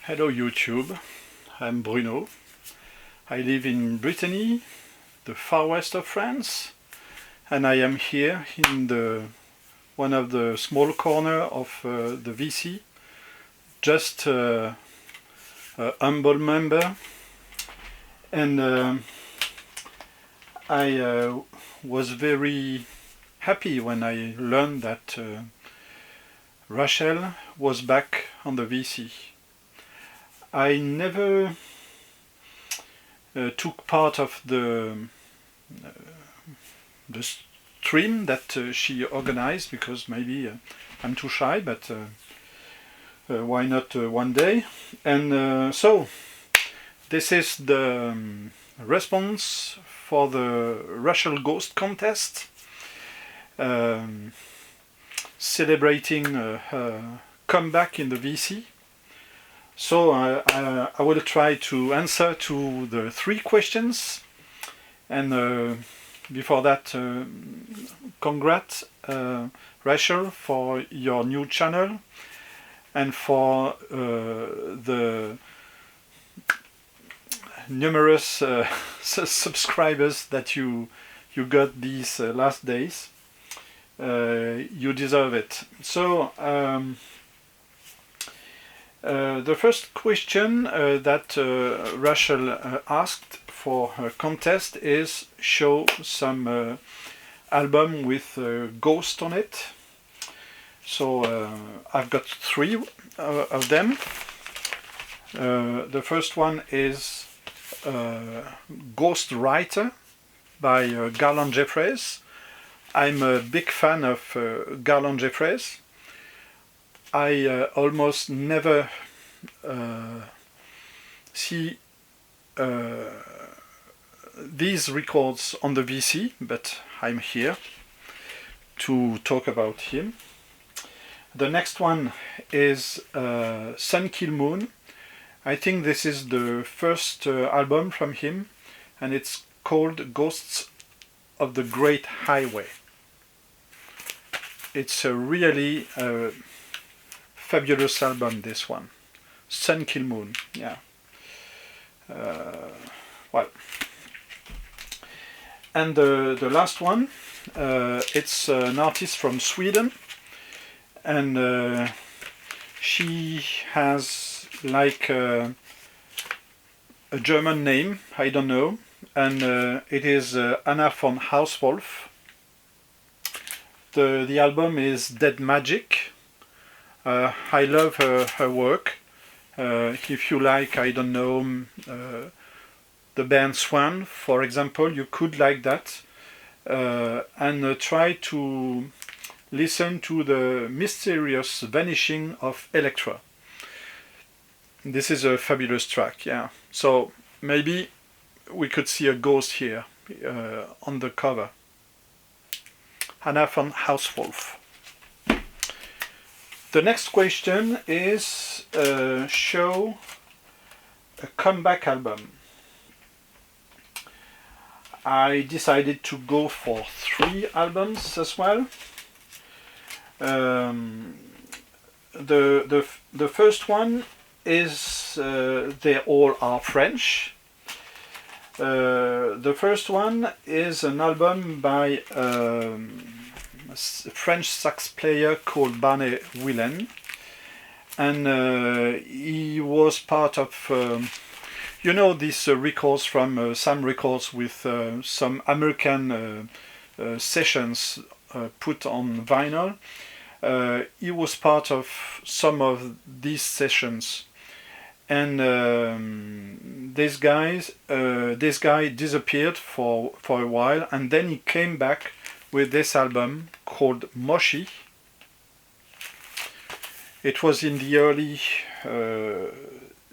Hello YouTube, I'm Bruno. I live in Brittany, the far west of France, and I am here in one of the small corner of the VC, just a humble member, and I was very happy when I learned that Rachel was back on the VC. I never took part of the stream that she organized because maybe I'm too shy, but why not one day? And so this is the response for the Rachel Ghost contest, celebrating her comeback in the VC. So I will try to answer to the 3 questions, and before that, congrats Rachel for your new channel and for the numerous subscribers that you got these last days. You deserve it. So. The first question that Rachel asked for her contest is show some album with ghost on it. So I've got 3 of them. The first one is Ghost Writer by Garland Jeffreys. I'm a big fan of Garland Jeffreys. I almost never see these records on the VC, but I'm here to talk about him. The next one is Sun Kil Moon. I think this is the first album from him, and it's called Ghosts of the Great Highway. It's a really fabulous album, this one. Sun Kil Moon, yeah. Well. And the last one, it's an artist from Sweden, and she has like a German name, I don't know, and it is Anna von Hauswolf. The album is Dead Magic. I love her work. If you like, I don't know, the band Swan, for example, you could like that. And try to listen to the mysterious vanishing of Electra. This is a fabulous track, yeah. So maybe we could see a ghost here on the cover. Anna von Hauswolf. The next question is show a comeback album. I decided to go for 3 albums as well. The first one is they all are French. The first one is an album by a French sax player called Barney Whelan, and he was part of these records from Sam Records with some American sessions put on vinyl. He was part of some of these sessions, and this guy disappeared for a while, and then he came back with this album called Moshi. It was in the early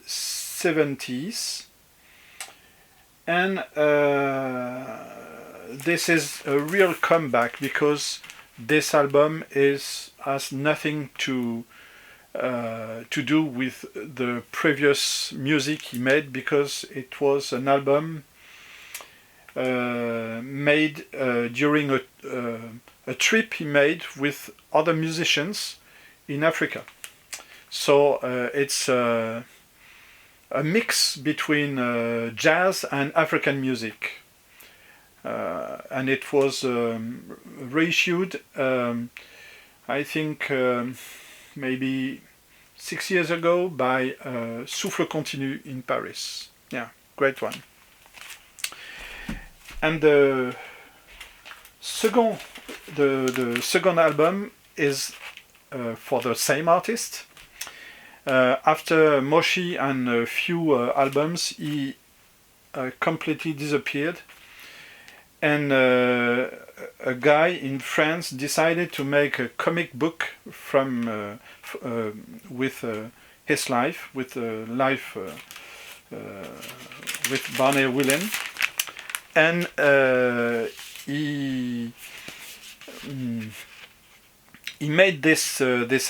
70s, and this is a real comeback because this album has nothing to do with the previous music he made, because it was an album made during a trip he made with other musicians in Africa. So it's a mix between jazz and African music. And it was reissued, I think, maybe 6 years ago by Souffle Continu in Paris. Yeah, great one. And the second album is for the same artist. After Moshi and a few albums, he completely disappeared. And a guy in France decided to make a comic book from with his life, with life with Barney Whelan, and he made this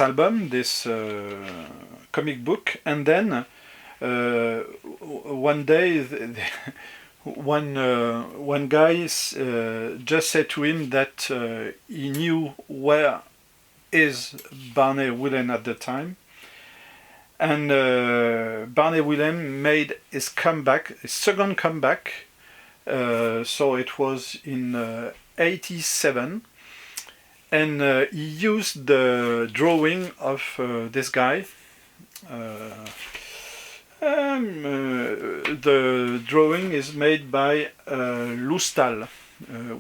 album, this comic book, and then one day one guy just said to him that he knew where is Barney Whelan at the time, and Barney Whelan made his comeback, his second comeback. So it was in '87, and he used the drawing of this guy. The drawing is made by Loustal,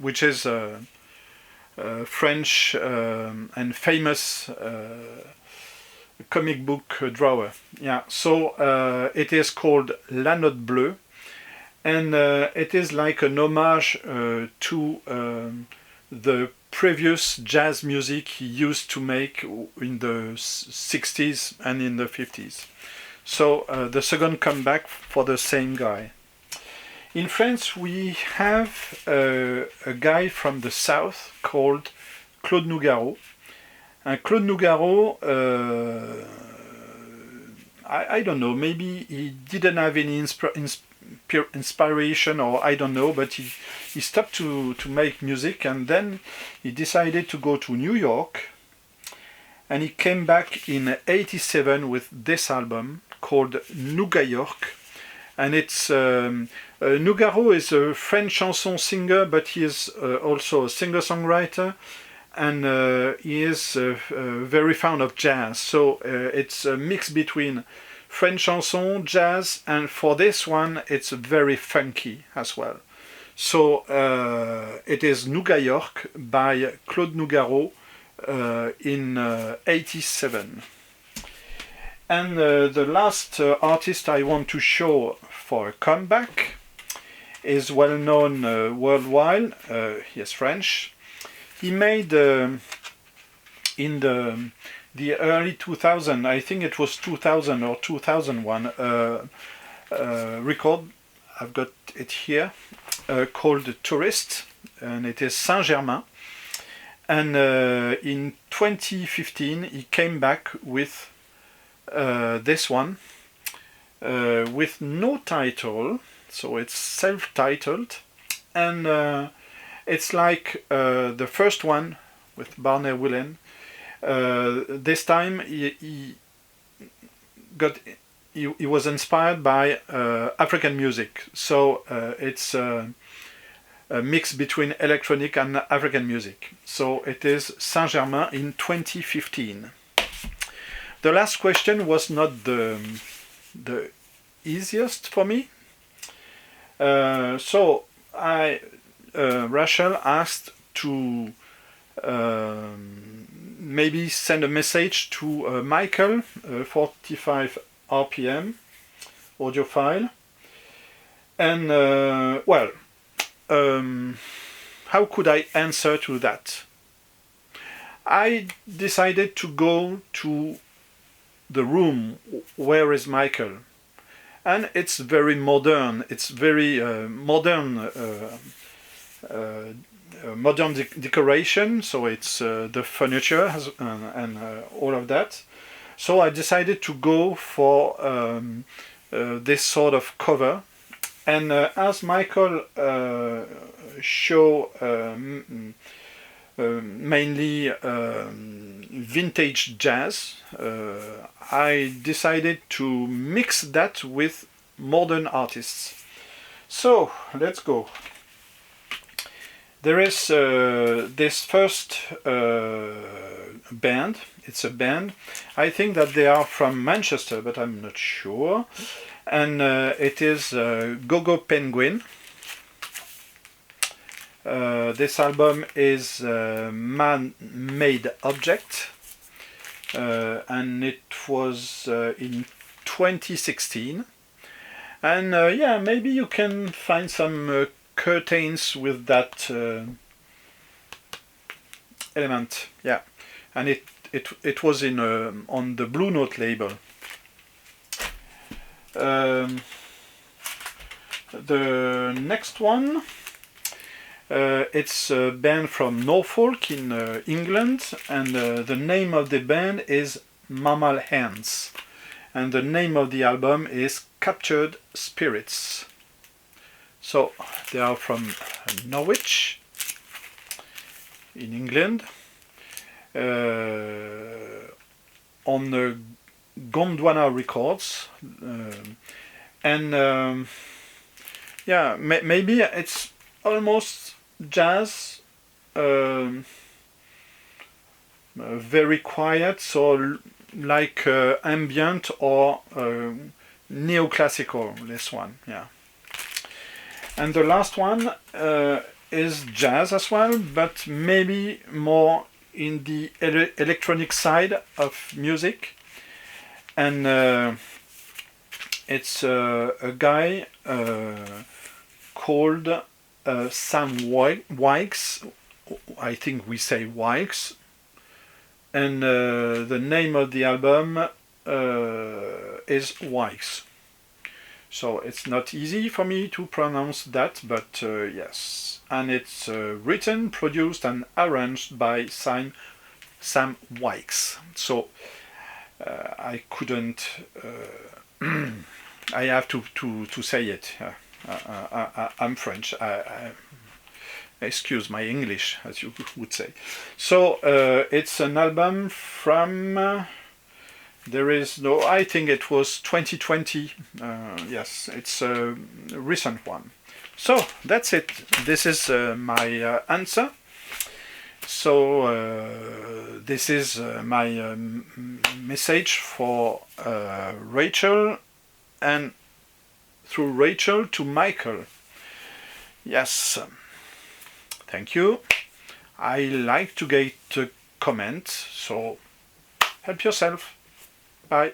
which is a French and famous comic book drawer. Yeah, so it is called La Note Bleue, and it is like an homage to the previous jazz music he used to make in the 60s and in the 50s. So the second comeback for the same guy. In France, we have a guy from the south called Claude Nougaro. And Claude Nougaro, I don't know, maybe he didn't have any inspiration, or I don't know, but he stopped to make music, and then he decided to go to New York, and he came back in '87 with this album called Nouga York. And it's Nougaro is a French chanson singer, but he is also a singer-songwriter, and he is very fond of jazz. So it's a mix between French chanson, jazz, and for this one it's very funky as well. So it is Nouga York by Claude Nougaro in '87. And the last artist I want to show for a comeback is well known worldwide. He is French. He made in the early 2000, I think it was 2000 or 2001, record. I've got it here, called Tourist, and it is Saint-Germain. And in 2015 he came back with this one with no title, so it's self-titled, and it's like the first one with Barney Whelan. This time he was inspired by African music, so it's a mix between electronic and African music. So it is Saint-Germain in 2015. The last question was not the easiest for me. So Rachel asked to maybe send a message to Michael, 45 RPM audio file. And how could I answer to that? I decided to go to the room where is Michael, and it's very modern. It's very modern decoration. So it's the furniture and all of that. So I decided to go for this sort of cover, and as Michael showed mainly vintage jazz, I decided to mix that with modern artists. So let's go. There is this first band. It's a band. I think that they are from Manchester, but I'm not sure. And it is Go-Go Penguin. This album is Man-Made Object, and it was in 2016. And yeah, maybe you can find some curtains with that element. Yeah, and it was in on the Blue Note label. The next one, it's a band from Norfolk in England, and the name of the band is Mammal Hands, and the name of the album is Captured Spirits. So they are from Norwich in England, on the Gondwana Records, and yeah, maybe it's almost jazz, very quiet, so like ambient or neoclassical, this one, yeah. And the last one is jazz as well, but maybe more in the electronic side of music. And it's a guy called Sam Wykes. I think we say Wykes. And the name of the album is Wykes. So it's not easy for me to pronounce that, but yes. And it's written, produced and arranged by Sam Wykes. So I couldn't... I have to say it. I'm French. Excuse my English, as you would say. So it's an album from... there is no... I think it was 2020. Yes, it's a recent one. So that's it. This is my answer. So this is my message for Rachel, and through Rachel to Michael. Yes, thank you. I like to get a comment, so help yourself. Bye.